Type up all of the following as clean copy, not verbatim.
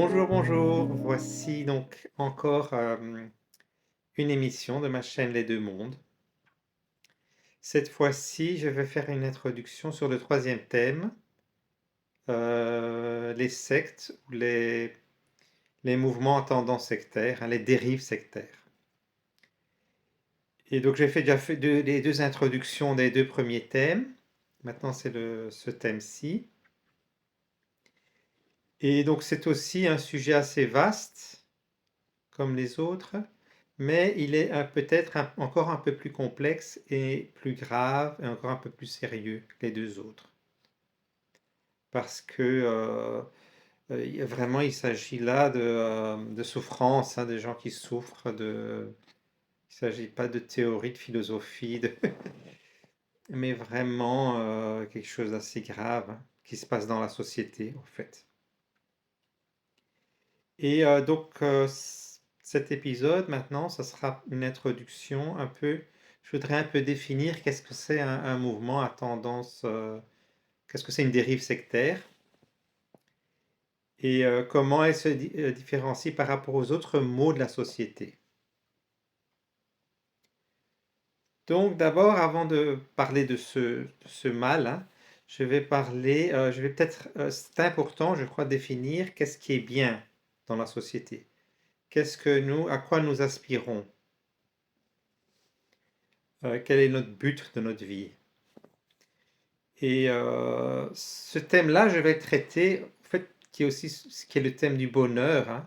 Bonjour, bonjour. Voici donc encore une émission de ma chaîne Les Deux Mondes. Cette fois-ci, je vais faire une introduction sur le troisième thème, les sectes ou les mouvements à tendance sectaire, les dérives sectaires. Et donc j'ai déjà fait les deux introductions des deux premiers thèmes. Maintenant c'est ce thème-ci. Et donc c'est aussi un sujet assez vaste, comme les autres, mais il est peut-être encore un peu plus complexe et plus grave et encore un peu plus sérieux que les deux autres. Parce que vraiment il s'agit là de souffrance, des gens qui souffrent Il ne s'agit pas de théorie, de philosophie, mais vraiment quelque chose d'assez grave qui se passe dans la société en fait. Et cet épisode, maintenant, ça sera une introduction un peu. Je voudrais un peu définir qu'est-ce que c'est un mouvement à tendance, qu'est-ce que c'est une dérive sectaire et comment elle se différencie par rapport aux autres maux de la société. Donc d'abord, avant de parler de ce mal, je vais peut-être, c'est important, je crois, définir qu'est-ce qui est bien dans la société. À quoi nous aspirons? Quel est notre but de notre vie? Et ce thème-là, je vais le traiter, en fait, qui est aussi ce qui est le thème du bonheur.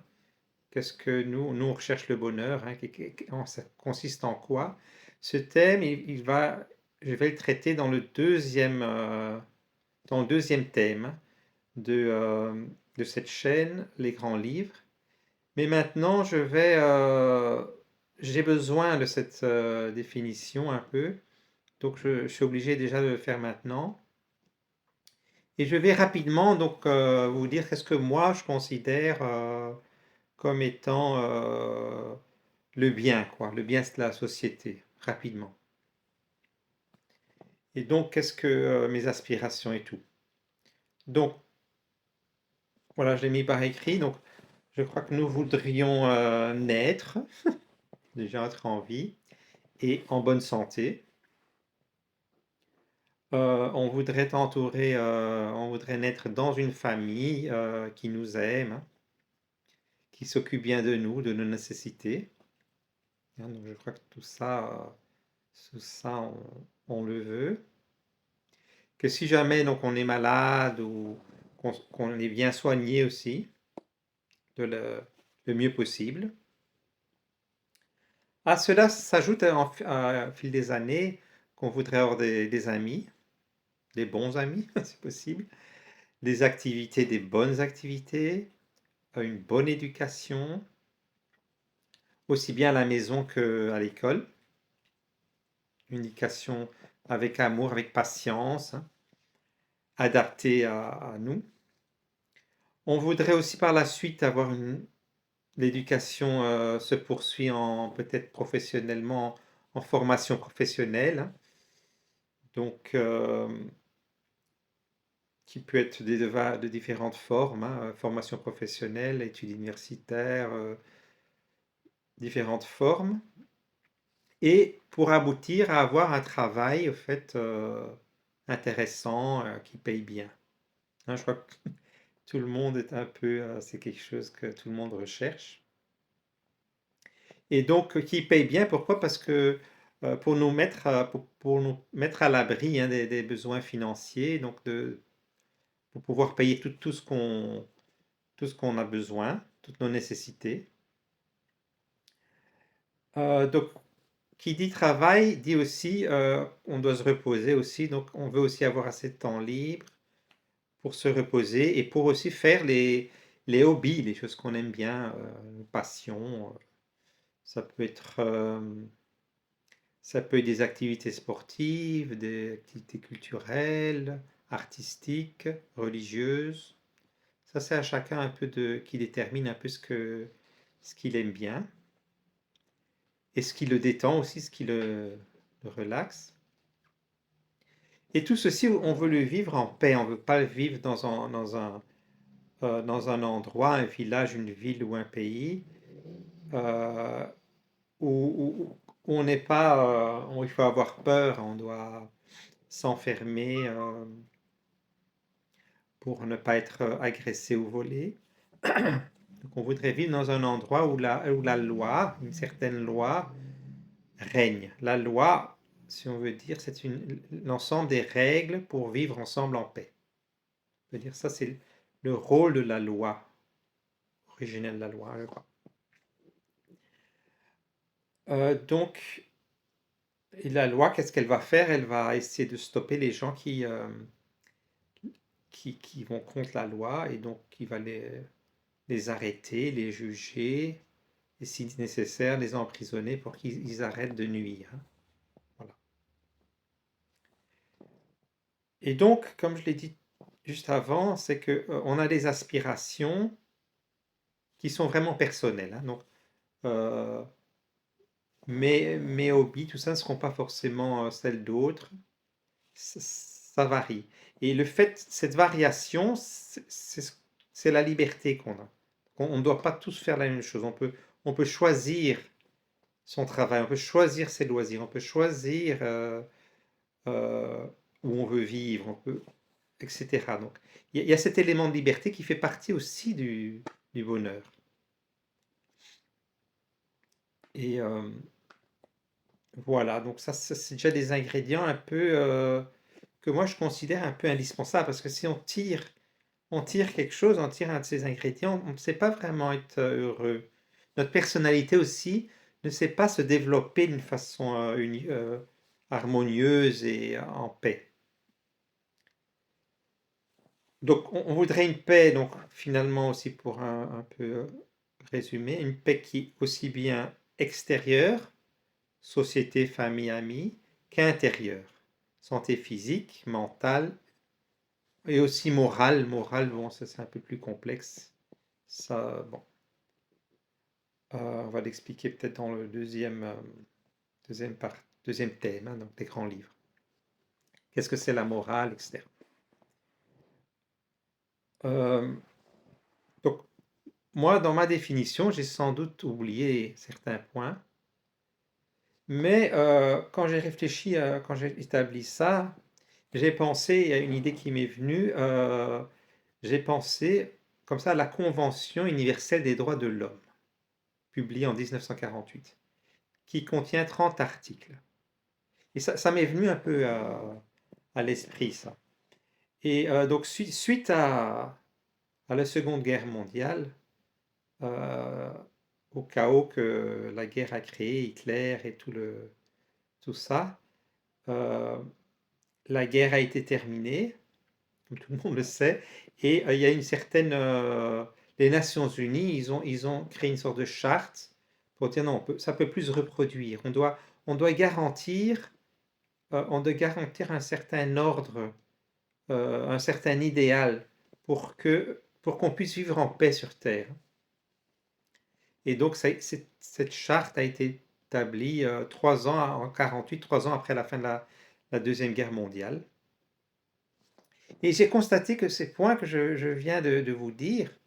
Qu'est-ce que nous on recherche le bonheur, ça consiste en quoi? Ce thème, je vais le traiter dans le deuxième thème de cette chaîne, les grands livres. Mais maintenant, j'ai besoin de cette définition un peu. Donc, je suis obligé déjà de le faire maintenant. Et je vais rapidement donc vous dire qu'est-ce que moi je considère comme étant le bien, quoi, le bien de la société, rapidement. Et donc, qu'est-ce que mes aspirations et tout. Donc, voilà, je l'ai mis par écrit. Donc, je crois que nous voudrions naître, déjà être en vie et en bonne santé. On voudrait naître dans une famille qui nous aime, qui s'occupe bien de nous, de nos nécessités. Donc je crois que tout ça on le veut. Que si jamais donc on est malade ou qu'on est bien soigné aussi, le mieux possible. À cela s'ajoute au fil des années qu'on voudrait avoir des amis, des bons amis, si possible, des bonnes activités, une bonne éducation, aussi bien à la maison qu'à l'école. Une éducation avec amour, avec patience, adaptée à nous. On voudrait aussi par la suite avoir l'éducation se poursuit peut-être professionnellement, en formation professionnelle, donc qui peut être de différentes formes, formation professionnelle, études universitaires, différentes formes, et pour aboutir à avoir un travail, au fait, intéressant, qui paye bien. Je crois que tout le monde est un peu, c'est quelque chose que tout le monde recherche. Et donc, qui paye bien, pourquoi? Parce que pour nous mettre à l'abri des besoins financiers, donc pour pouvoir payer tout ce qu'on a besoin, toutes nos nécessités. Donc, qui dit travail dit aussi on doit se reposer aussi, donc on veut aussi avoir assez de temps libre pour se reposer et pour aussi faire les hobbies, les choses qu'on aime bien, nos passions. Ça peut être, ça peut être des activités sportives, des activités culturelles, artistiques, religieuses. Ça, c'est à chacun un peu qui détermine un peu ce qu'il aime bien et ce qui le détend aussi, ce qui le relaxe. Et tout ceci, on veut le vivre en paix. On ne veut pas le vivre dans un dans un endroit, un village, une ville ou un pays euh, où on n'est pas, où il faut avoir peur, on doit s'enfermer pour ne pas être agressé ou volé. Donc on voudrait vivre dans un endroit où la loi, une certaine loi, règne. La loi, si on veut dire, c'est l'ensemble des règles pour vivre ensemble en paix. On peut dire ça, c'est le rôle de la loi, originelle de la loi, je crois. Donc, et la loi, qu'est-ce qu'elle va faire? Elle va essayer de stopper les gens qui vont contre la loi et donc qui va les arrêter, les juger et si nécessaire les emprisonner pour qu'ils arrêtent de nuire. Voilà. Et donc, comme je l'ai dit juste avant, c'est que on a des aspirations qui sont vraiment personnelles. Hein. Donc, mes hobbies, tout ça ne seront pas forcément celles d'autres. Ça varie. Et le fait, cette variation, c'est la liberté qu'on a. On ne doit pas tous faire la même chose. On peut choisir son travail, on peut choisir ses loisirs, on peut choisir euh, où on veut vivre, on peut, etc. Donc, il y a cet élément de liberté qui fait partie aussi du bonheur. Et voilà, donc ça c'est déjà des ingrédients un peu que moi je considère un peu indispensables parce que si on tire quelque chose, on tire un de ces ingrédients, on ne sait pas vraiment être heureux. Notre personnalité aussi ne sait pas se développer d'une façon harmonieuse et en paix. Donc on voudrait une paix, donc finalement aussi pour un peu résumer, une paix qui est aussi bien extérieure, société, famille, amis, qu'intérieure. Santé physique, mentale et aussi morale. Morale, bon, ça c'est un peu plus complexe. Ça, bon, on va l'expliquer peut-être dans le deuxième thème, hein, donc des grands livres. Qu'est-ce que c'est la morale, etc. Euh, donc, moi, dans ma définition, j'ai sans doute oublié certains points, mais quand j'ai réfléchi, quand j'ai établi ça, j'ai pensé à une idée qui m'est venue, j'ai pensé comme ça à la Convention universelle des droits de l'homme, publiée en 1948, qui contient 30 articles. Et ça m'est venu un peu à l'esprit, ça. Et donc, suite à la Seconde Guerre mondiale, euh, au chaos que la guerre a créé, Hitler et tout ça, euh, la guerre a été terminée, comme tout le monde le sait, et il y a une certaine... les Nations Unies, ils ont créé une sorte de charte pour dire non, ça ne peut plus se reproduire. On doit garantir un certain ordre, un certain idéal pour qu'on puisse vivre en paix sur Terre. Et donc, cette charte a été établie 3 ans, en 1948, 3 ans après la fin de la Deuxième Guerre mondiale. Et j'ai constaté que ces points que je viens de vous dire,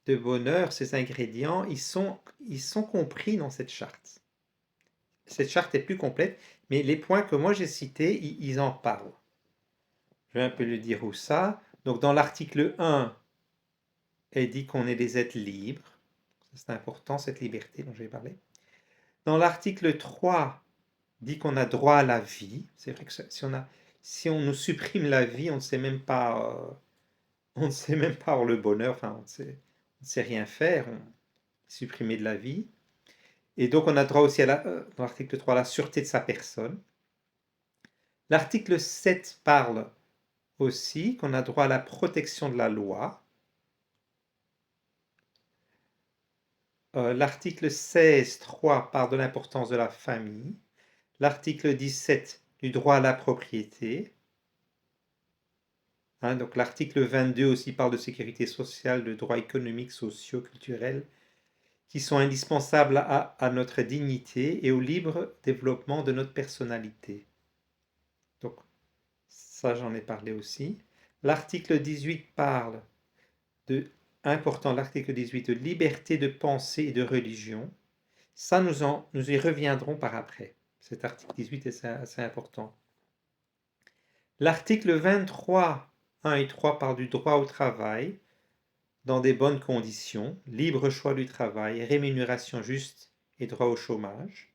de bonheur, ces ingrédients, ils sont compris dans cette charte. Cette charte est plus complète, mais les points que moi j'ai cités, ils en parlent. Je vais un peu le dire où ça. Donc dans l'article 1, elle dit qu'on est des êtres libres. C'est important, cette liberté dont j'ai parlé. Dans l'article 3, dit qu'on a droit à la vie. C'est vrai que si on nous supprime la vie, on ne sait même pas, on ne sait même pas le bonheur, enfin, on ne sait rien faire, on supprimer de la vie. Et donc on a droit aussi dans l'article 3 à la sûreté de sa personne. L'article 7 parle aussi qu'on a droit à la protection de la loi. L'article 16.3 parle de l'importance de la famille. L'article 17 du droit à la propriété. Hein, donc l'article 22 aussi parle de sécurité sociale, de droits économiques, sociaux, culturels, qui sont indispensables à notre dignité et au libre développement de notre personnalité. Donc ça j'en ai parlé aussi. L'article 18 parle de important, l'article 18, de liberté de pensée et de religion. Ça, nous y reviendrons par après. Cet article 18 est assez important. L'article 23, 1 et 3 parle du droit au travail dans des bonnes conditions, libre choix du travail, rémunération juste et droit au chômage.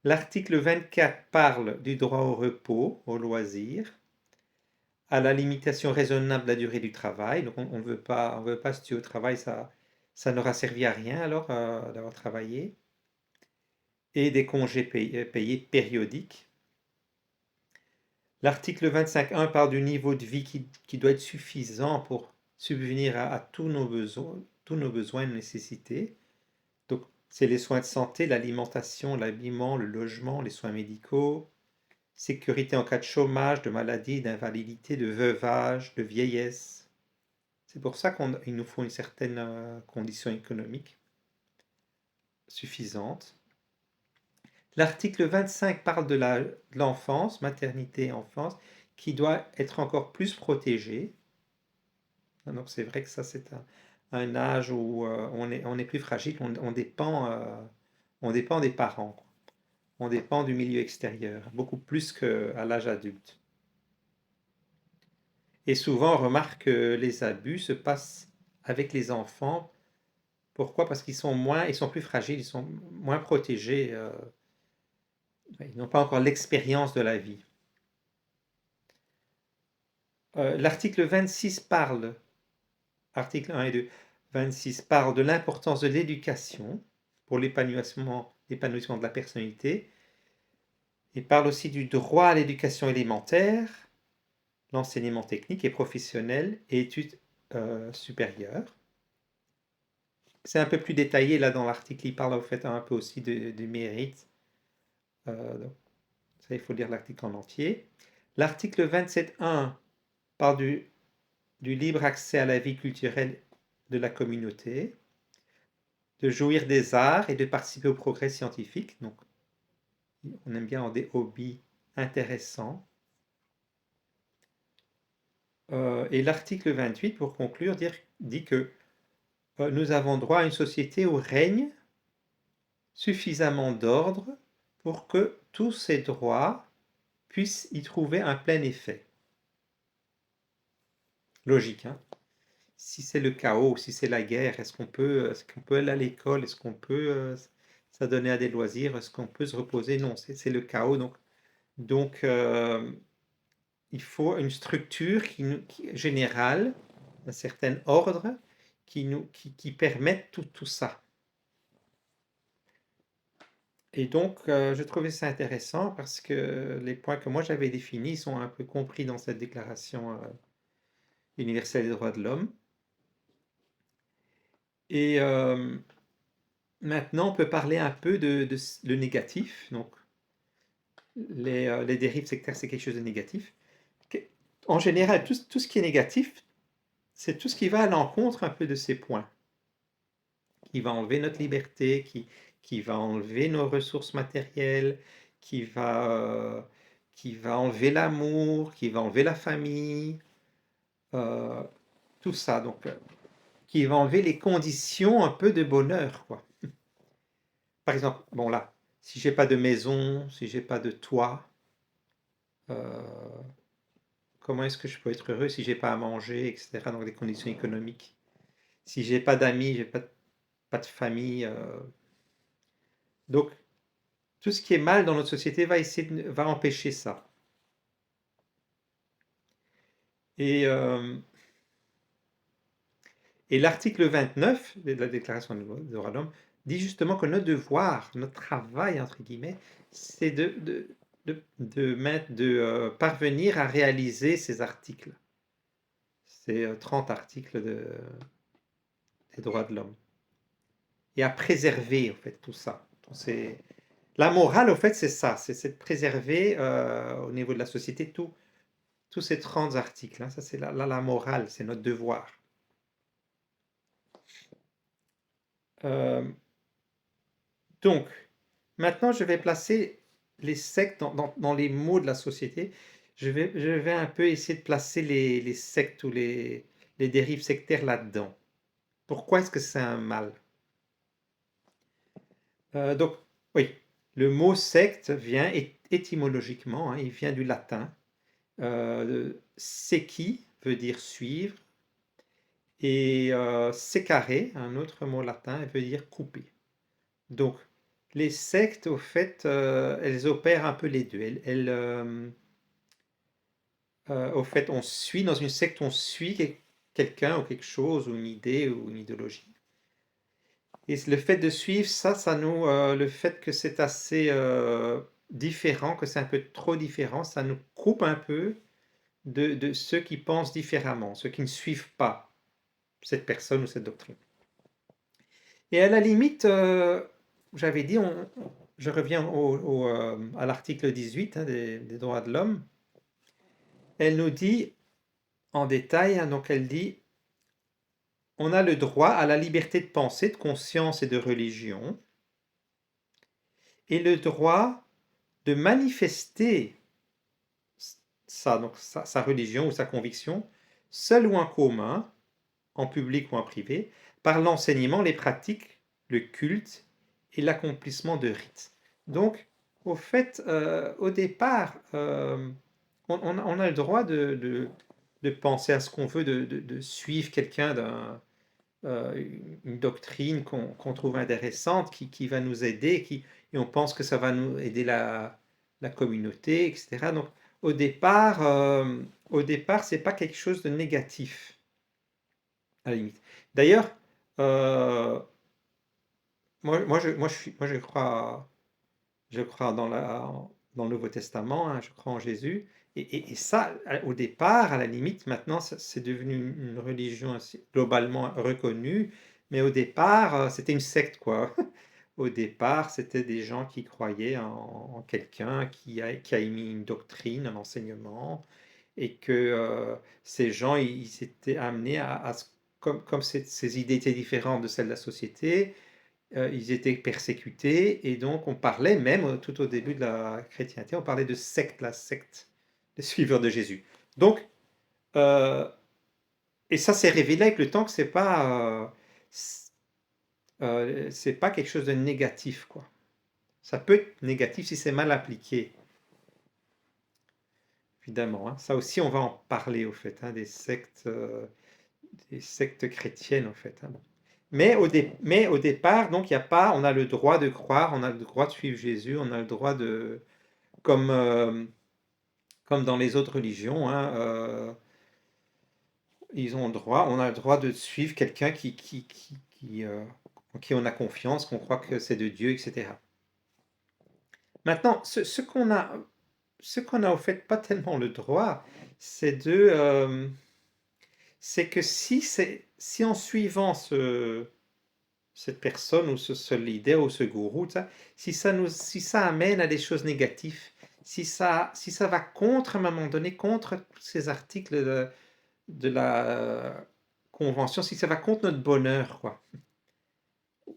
L'article 24 parle du droit au repos, au loisir, à la limitation raisonnable de la durée du travail. Donc on ne veut pas se tuer au travail, ça n'aura servi à rien alors d'avoir travaillé. Et des congés payés périodiques. L'article 25.1 parle du niveau de vie qui doit être suffisant pour subvenir à tous nos besoins et nécessités. Donc, c'est les soins de santé, l'alimentation, l'habillement, le logement, les soins médicaux, sécurité en cas de chômage, de maladie, d'invalidité, de veuvage, de vieillesse. C'est pour ça qu'il nous faut une certaine condition économique suffisante. L'article 25 parle de l'enfance, maternité et enfance, qui doit être encore plus protégée. Donc c'est vrai que ça c'est un âge où on est plus fragile, on dépend des parents, quoi. On dépend du milieu extérieur, beaucoup plus qu'à l'âge adulte. Et souvent on remarque que les abus se passent avec les enfants. Pourquoi? Parce qu'ils sont plus fragiles, ils sont moins protégés, ils n'ont pas encore l'expérience de la vie. L'article 26 parle, article 1 et 2, 26 parle de l'importance de l'éducation pour l'épanouissement de la personnalité, et parle aussi du droit à l'éducation élémentaire, l'enseignement technique et professionnel et études supérieures. C'est un peu plus détaillé là dans l'article, il parle en fait un peu aussi du mérite. Donc, ça, il faut lire l'article en entier. L'article 27.1 parle du libre accès à la vie culturelle de la communauté, de jouir des arts et de participer au progrès scientifique. Donc, on aime bien avoir des hobbies intéressants. Et l'article 28, pour conclure, dit que nous avons droit à une société où règne suffisamment d'ordre pour que tous ces droits puissent y trouver un plein effet. Logique, hein? Si c'est le chaos, si c'est la guerre, est-ce qu'on peut aller à l'école? Est-ce qu'on peut s'adonner à des loisirs? Est-ce qu'on peut se reposer? Non, c'est le chaos. Donc il faut une structure générale, un certain ordre qui permette tout ça. Et donc, je trouvais ça intéressant parce que les points que moi j'avais définis sont un peu compris dans cette déclaration universelle des droits de l'homme. Et maintenant, on peut parler un peu de le négatif. Donc, les dérives sectaires, c'est quelque chose de négatif. En général, tout ce qui est négatif, c'est tout ce qui va à l'encontre un peu de ces points, qui va enlever notre liberté, qui va enlever nos ressources matérielles, qui va enlever l'amour, qui va enlever la famille, tout ça. Donc, qui va enlever les conditions un peu de bonheur, quoi. Par exemple, bon là, si j'ai pas de maison, si j'ai pas de toit, comment est-ce que je peux être heureux si j'ai pas à manger, etc. Donc des conditions économiques. Si j'ai pas d'amis, j'ai pas de famille. Donc tout ce qui est mal dans notre société va empêcher ça. Et l'article 29 de la Déclaration des droits de l'homme dit justement que notre devoir, notre travail, entre guillemets, c'est de parvenir à réaliser ces articles. C'est 30 articles des droits de l'homme. Et à préserver, en fait, tout ça. La morale, en fait, c'est ça. C'est de préserver au niveau de la société tous ces 30 articles. Hein. Ça, c'est la morale, c'est notre devoir. Donc, maintenant, je vais placer les sectes dans les mots de la société. Je vais un peu essayer de placer les sectes ou les les dérives sectaires là-dedans. Pourquoi est-ce que c'est un mal? Donc, oui, le mot secte vient étymologiquement, hein, il vient du latin. Seci veut dire suivre, et secare, un autre mot latin, veut dire couper. Donc, les sectes, au fait, elles opèrent un peu les deux. Au fait, on suit dans une secte, on suit quelqu'un ou quelque chose, ou une idée, ou une idéologie. Et le fait de suivre ça nous, le fait que c'est assez différent, que c'est un peu trop différent, ça nous coupe un peu de ceux qui pensent différemment, ceux qui ne suivent pas cette personne ou cette doctrine. Et à la limite, j'avais dit, je reviens à l'article 18 hein, des droits de l'homme. Elle nous dit en détail, hein, donc elle dit, on a le droit à la liberté de pensée, de conscience et de religion, et le droit de manifester donc sa religion ou sa conviction, seul ou en commun, en public ou en privé, par l'enseignement, les pratiques, le culte et l'accomplissement de rites. Donc, au fait, au départ, on a le droit de penser à ce qu'on veut, de suivre quelqu'un une doctrine qu'on trouve intéressante, qui va nous aider, et on pense que ça va nous aider la communauté, etc. Donc, au départ, c'est pas quelque chose de négatif, à la limite. D'ailleurs, moi, je crois dans le Nouveau Testament, hein, je crois en Jésus. Et ça, au départ, à la limite, maintenant, c'est devenu une religion globalement reconnue. Mais au départ, c'était une secte, quoi. Au départ, c'était des gens qui croyaient en quelqu'un qui a émis une doctrine, un enseignement, et que ces gens, ils s'étaient amenés comme ces idées étaient différentes de celles de la société, ils étaient persécutés, et donc on parlait même, tout au début de la chrétienté, on parlait de secte, la secte des suiveurs de Jésus. Donc, et ça s'est révélé avec le temps que c'est pas quelque chose de négatif, quoi. Ça peut être négatif si c'est mal appliqué, évidemment. Hein. Ça aussi, on va en parler, au fait, hein, des sectes chrétiennes, en fait. Hein. Bon. Mais au départ, donc, il y a pas, on a le droit de croire, on a le droit de suivre Jésus, on a le droit de, comme dans les autres religions, hein, on a le droit de suivre quelqu'un en qui on a confiance, qu'on croit que c'est de Dieu, etc. Maintenant, ce qu'on a au fait pas tellement le droit, c'est que si en suivant cette personne ou ce leader ou ce gourou, si ça amène à des choses négatives, si ça va contre, à un moment donné, contre tous ces articles de la convention, si ça va contre notre bonheur, quoi,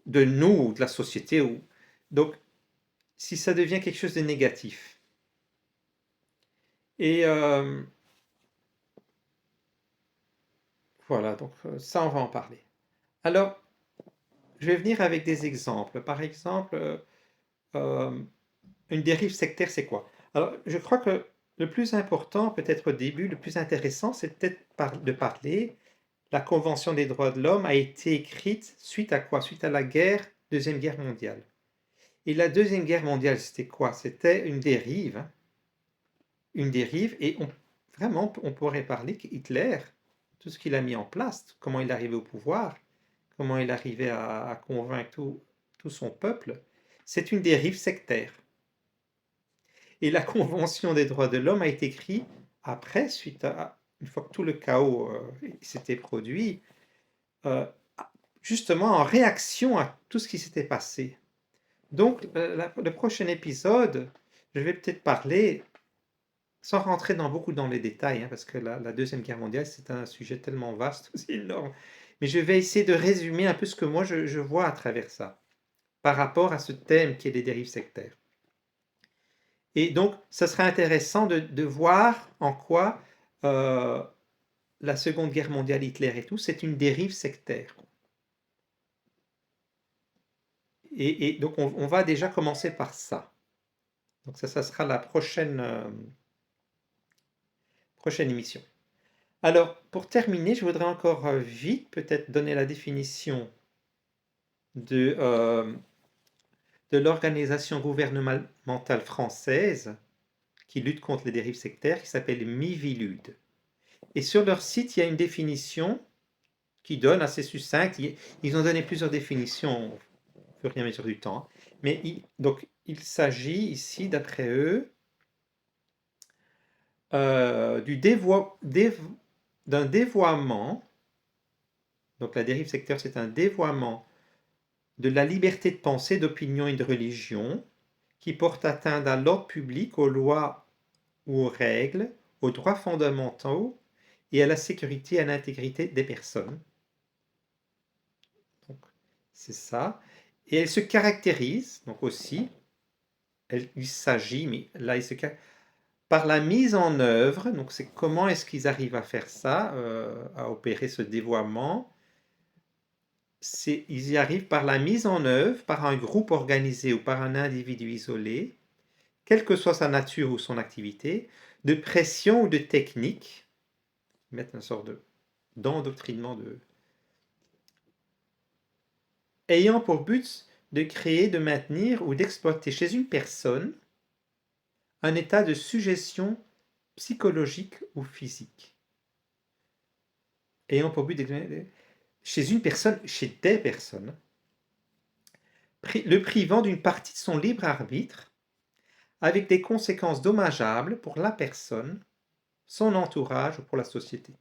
de nous ou de la société, donc si ça devient quelque chose de négatif. Et voilà, donc ça, on va en parler. Alors, je vais venir avec des exemples. Par exemple, une dérive sectaire, c'est quoi? Alors, je crois que le plus important, peut-être au début, le plus intéressant, c'est peut-être de parler. La Convention des droits de l'homme a été écrite suite à quoi? Suite à la Deuxième Guerre mondiale. Et la Deuxième Guerre mondiale, c'était quoi? C'était une dérive. Hein. Une dérive, et vraiment, on pourrait parler qu'Hitler, tout ce qu'il a mis en place, comment il est arrivé au pouvoir, comment il arrivait à convaincre tout son peuple, c'est une dérive sectaire. Et la Convention des droits de l'homme a été écrite après, une fois que tout le chaos s'était produit, justement en réaction à tout ce qui s'était passé. Donc, le prochain épisode, je vais peut-être parler, sans rentrer beaucoup dans les détails, hein, parce que la Deuxième Guerre mondiale, c'est un sujet tellement vaste, aussi énorme, mais je vais essayer de résumer un peu ce que moi je vois à travers ça, par rapport à ce thème qui est les dérives sectaires. Et donc, ça serait intéressant de voir en quoi la Seconde Guerre mondiale, Hitler et tout, c'est une dérive sectaire. Et donc on va déjà commencer par ça. Donc ça sera la prochaine émission. Alors, pour terminer, je voudrais encore vite peut-être donner la définition de l'organisation gouvernementale française qui lutte contre les dérives sectaires, qui s'appelle Miviludes. Et sur leur site, il y a une définition qui donne assez succincte. Ils ont donné plusieurs définitions au fur et à mesure du temps. Mais donc, il s'agit ici, d'après eux, d'un dévoiement. Donc la dérive sectaire, c'est un dévoiement de la liberté de pensée, d'opinion et de religion qui porte atteinte à l'ordre public, aux lois ou aux règles, aux droits fondamentaux et à la sécurité et à l'intégrité des personnes. Donc, c'est ça. Et elle se caractérise, donc aussi, il s'agit, mais là, par la mise en œuvre, donc c'est comment est-ce qu'ils arrivent à faire ça, à opérer ce dévoiement. Ils y arrivent par la mise en œuvre, par un groupe organisé ou par un individu isolé, quelle que soit sa nature ou son activité, de pression ou de technique, mettre une sorte d'endoctrinement ayant pour but de créer, de maintenir ou d'exploiter chez une personne un état de suggestion psychologique ou physique. Ayant pour but chez une personne, chez des personnes, le privant d'une partie de son libre arbitre, avec des conséquences dommageables pour la personne, son entourage ou pour la société.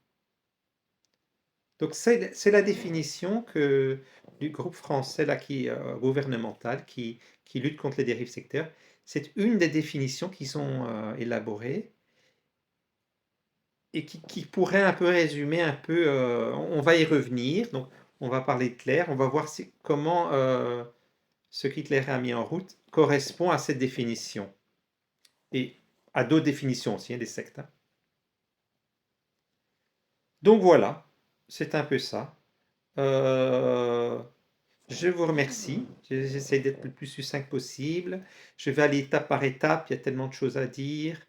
Donc c'est la définition du groupe français là, gouvernemental qui lutte contre les dérives sectaires. C'est une des définitions qui sont élaborées et qui pourrait un peu résumer un peu, on va y revenir, donc on va parler de Hitler, on va voir comment ce qu'Hitler a mis en route correspond à cette définition et à d'autres définitions aussi, des sectes. Donc voilà, c'est un peu ça. Je vous remercie. J'essaie d'être le plus succinct possible. Je vais aller étape par étape, il y a tellement de choses à dire.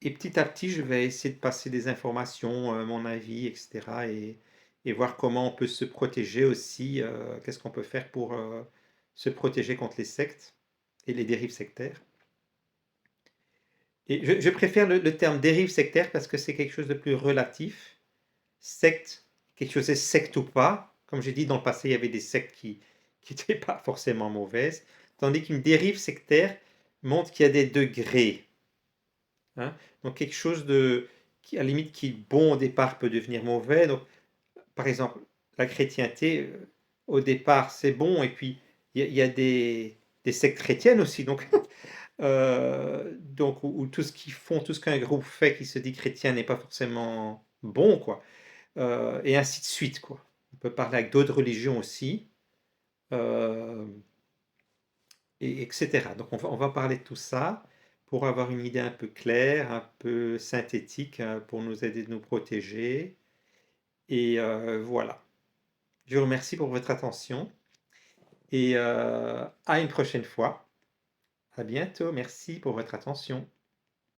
Et petit à petit, je vais essayer de passer des informations, mon avis, etc. Et voir comment on peut se protéger aussi, qu'est-ce qu'on peut faire pour se protéger contre les sectes et les dérives sectaires. Et je préfère le terme dérive sectaire parce que c'est quelque chose de plus relatif. Secte, quelque chose est secte ou pas. Comme j'ai dit, dans le passé, il y avait des sectes qui n'étaient pas forcément mauvaises. Tandis qu'une dérive sectaire montre qu'il y a des degrés. Hein. Donc quelque chose qui, à la limite, qui est bon au départ peut devenir mauvais. Donc, par exemple, la chrétienté, au départ, c'est bon. Et puis, il y a des sectes chrétiennes aussi. Donc, où tout ce qu'ils font, tout ce qu'un groupe fait qui se dit chrétien n'est pas forcément bon, quoi. Et ainsi de suite, quoi. On peut parler avec d'autres religions aussi, etc. Donc on va parler de tout ça pour avoir une idée un peu claire, un peu synthétique, pour nous aider de nous protéger. Et voilà. Je vous remercie pour votre attention et à une prochaine fois. À bientôt. Merci pour votre attention.